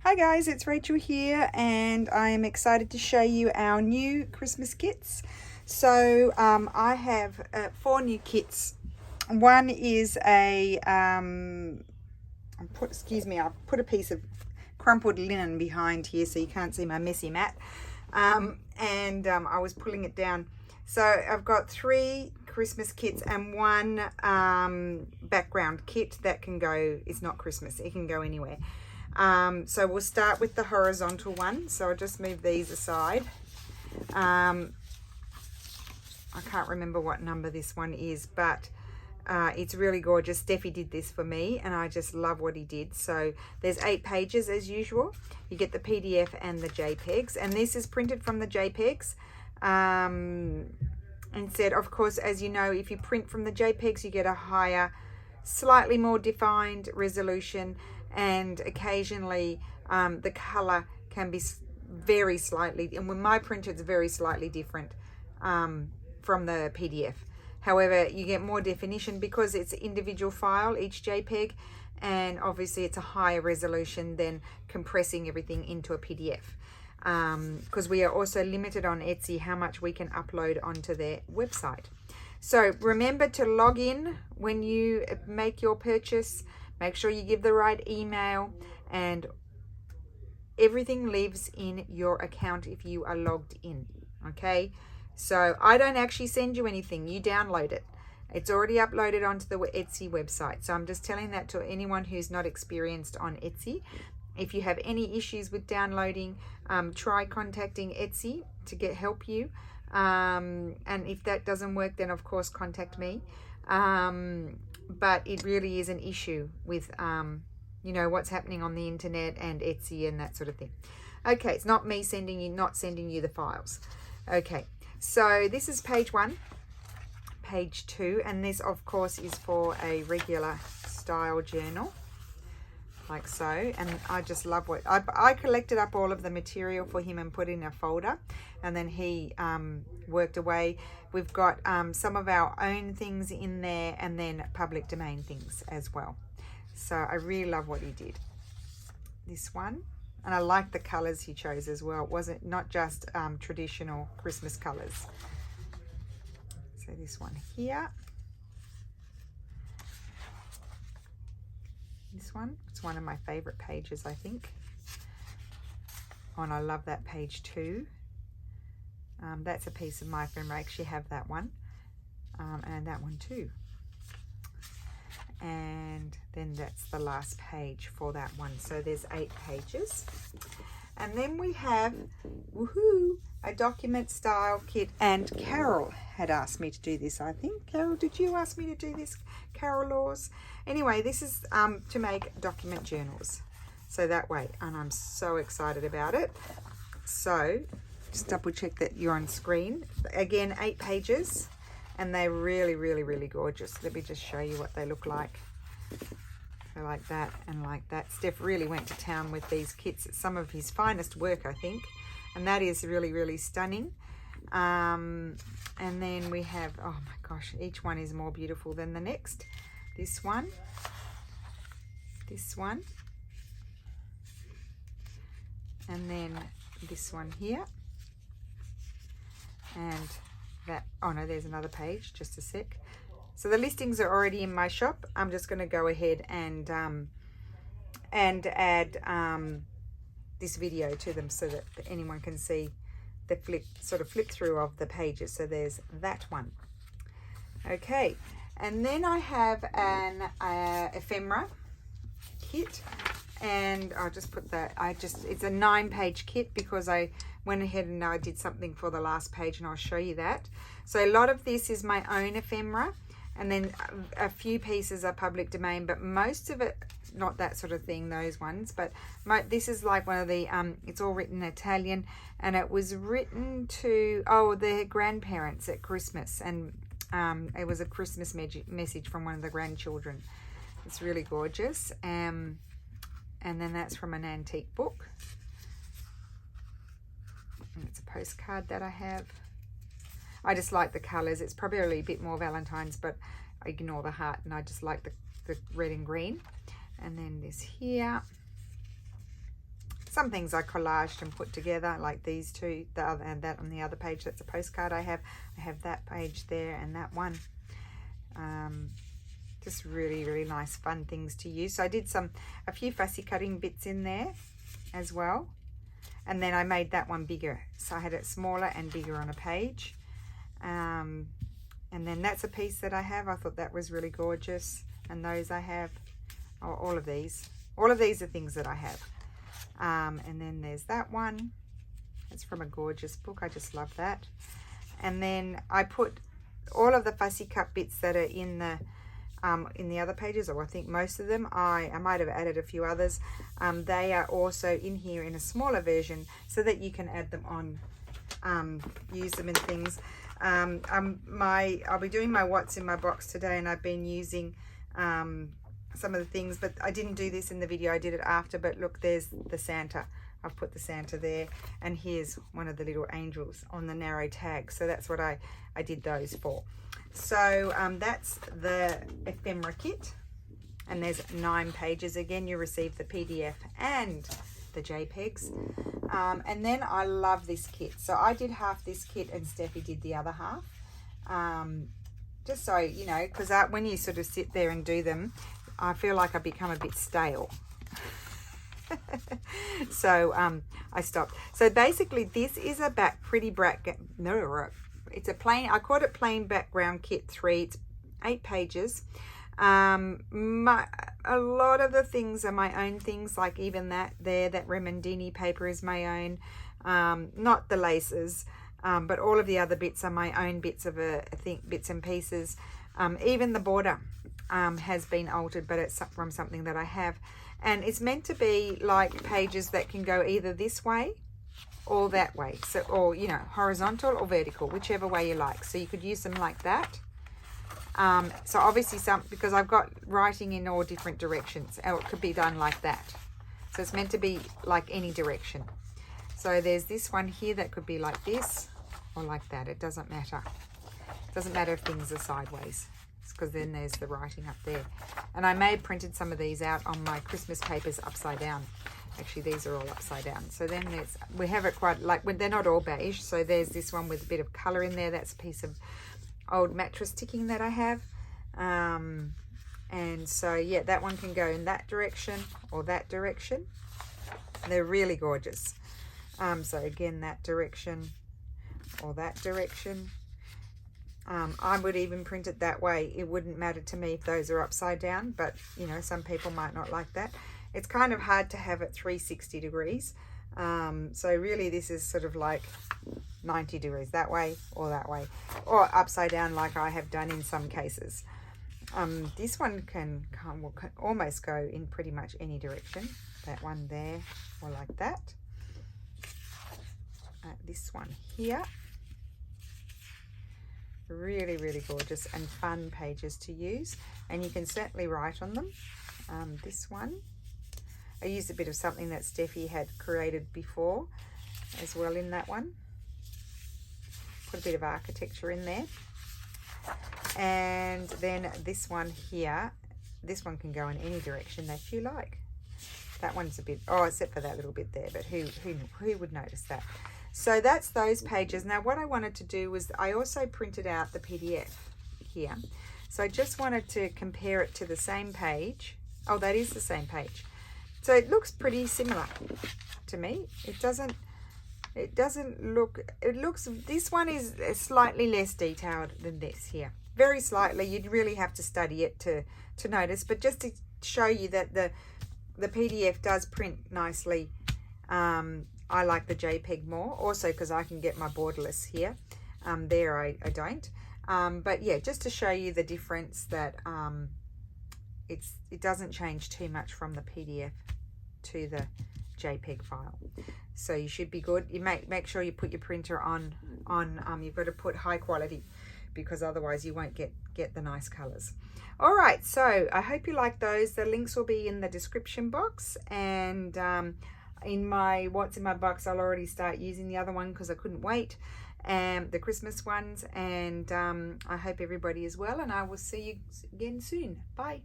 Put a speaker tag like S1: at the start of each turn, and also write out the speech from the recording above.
S1: Hi guys, it's Rachel here and I am excited to show you our new Christmas kits. So I have 4 new kits. One is a, I've put a piece of crumpled linen behind here so you can't see my messy mat. I was pulling it down. So I've got 3 Christmas kits and 1 background kit that can go, it's not Christmas, it can go anywhere. So we'll start with the horizontal one. So I'll just move these aside. I can't remember what number this one is, but it's really gorgeous. Steffi did this for me and I just love what he did. So there's 8 pages as usual. You get the PDF and the Jpegs, and this is printed from the Jpegs. Instead, of course, as you know, if you print from the Jpegs, you get a higher, slightly more defined resolution, and occasionally the color can be very slightly, and with my printer it's very slightly different from the PDF. However, you get more definition because it's an individual file, each JPEG, and obviously it's a higher resolution than compressing everything into a PDF. Because we are also limited on Etsy how much we can upload onto their website. So remember to log in when you make your purchase. Make sure you give the right email, and everything lives in your account if you are logged in. Okay, so I don't actually send you anything, you download it. It's already uploaded onto the Etsy website. So I'm just telling that to anyone who's not experienced on Etsy. If you have any issues with downloading, try contacting Etsy to help you. And if that doesn't work, then of course contact me. But it really is an issue with, you know, what's happening on the internet and Etsy and that sort of thing. Okay, it's not me not sending you the files. Okay, so this is page 1, page 2, and this of course is for a regular style journal, like so. And I just love what I collected up all of the material for him and put in a folder, and then he worked away. We've got some of our own things in there, and then public domain things as well. So I really love what he did. This one, and I like the colors he chose as well. It wasn't not just traditional Christmas colors. So this one here. This one, it's one of my favorite pages, I think. Oh, and I love that page 2. That's a piece of my ephemera. I actually have that one, and that one too. And then that's the last page for that one. So there's 8 pages. And then we have, woohoo, a document style kit. And Carol had asked me to do this, I think. Carol, did you ask me to do this, Carol Laws? Anyway, this is to make document journals. So that way, and I'm so excited about it. So just double check that you're on screen. Again, 8 pages, and they're really, really, really gorgeous. Let me just show you what they look like. So like that and like that. Steph really went to town with these kits. It's some of his finest work, I think, and that is really, really stunning. And then we have, oh my gosh, each one is more beautiful than the next. This one, and then this one here. And that, oh no, there's another page, just a sec. So the listings are already in my shop. I'm just going to go ahead and add this video to them so that anyone can see the flip through of the pages. So there's that one. Okay, and then I have an ephemera kit, and I'll just put that, it's a 9-page kit because I went ahead and I did something for the last page, and I'll show you that. So a lot of this is my own ephemera, and then a few pieces are public domain, but most of it, not that sort of thing, those ones, but this is like one of the, it's all written in Italian, and it was written to, their grandparents at Christmas, and it was a Christmas message from one of the grandchildren. It's really gorgeous. And then that's from an antique book. And it's a postcard that I have. I just like the colours. It's probably a bit more Valentine's, but I ignore the heart, and I just like the red and green. And then this here. Some things I collaged and put together, like these two, and that on the other page. That's a postcard I have. I have that page there and that one. Just really, really nice, fun things to use. So I did a few fussy cutting bits in there as well. And then I made that one bigger. So I had it smaller and bigger on a page. And then that's a piece that I have. I thought that was really gorgeous. And those I have, all of these. All of these are things that I have. And then there's that one. It's from a gorgeous book. I just love that. And then I put all of the fussy cut bits that are in the other pages, or I think most of them. I might have added a few others. They are also in here in a smaller version so that you can add them on, use them in things. I'll be doing my what's in my box today, and I've been using some of the things, but I didn't do this in the video, I did it after. But look, there's the Santa. I've put the Santa there, and here's one of the little angels on the narrow tag. So that's what I did those for. So that's the Ephemera Kit, and there's 9 pages. Again, you receive the PDF and the JPEGs. And then I love this kit. So I did half this kit and Steffi did the other half. Just so you know, because when you sort of sit there and do them, I feel like I become a bit stale. So I stopped. So basically this is a it's a plain, I called it plain background kit 3. It's 8 pages. A lot of the things are my own things, like even that Remondini paper is my own, not the laces, but all of the other bits are my own bits of bits and pieces. Even the border has been altered, but it's from something that I have, and it's meant to be like pages that can go either this way or that way, so, or you know, horizontal or vertical, whichever way you like. So you could use them like that. So obviously because I've got writing in all different directions, or it could be done like that. So it's meant to be like any direction. So there's this one here that could be like this or like that. It doesn't matter. It doesn't matter if things are sideways, because then there's the writing up there. And I may have printed some of these out on my Christmas papers upside down. Actually, these are all upside down. So then we have it quite like, when they're not all beige. So there's this one with a bit of color in there. That's a piece of old mattress ticking that I have. And so yeah, that one can go in that direction or that direction. They're really gorgeous. So again, that direction or that direction. I would even print it that way. It wouldn't matter to me if those are upside down, but you know, some people might not like that. It's kind of hard to have it 360 degrees. So really this is sort of like 90 degrees that way or upside down, like I have done in some cases. This one can almost go in pretty much any direction. That one there, or like that. This one here. Really, really gorgeous and fun pages to use, and you can certainly write on them. This one, I used a bit of something that Steffi had created before as well in that one. Put a bit of architecture in there. And then this one here, this one can go in any direction that you like. That one's a bit, except for that little bit there, but who would notice that? So that's those pages. Now what I wanted to do was I also printed out the PDF here. So I just wanted to compare it to the same page. Oh, that is the same page. So it looks pretty similar to me. It doesn't look, this one is slightly less detailed than this here. Very slightly. You'd really have to study it to notice, but just to show you that the PDF does print nicely. I like the JPEG more, also because I can get my borderless here. There I don't. But yeah, just to show you the difference that it doesn't change too much from the PDF to the JPEG file. So you should be good. You make sure you put your printer on you've got to put high quality, because otherwise you won't get the nice colors. All right, so I hope you like those. The links will be in the description box, and in my what's in my box, I'll already start using the other one because I couldn't wait, and the Christmas ones. And I hope everybody is well, and I will see you again soon. Bye.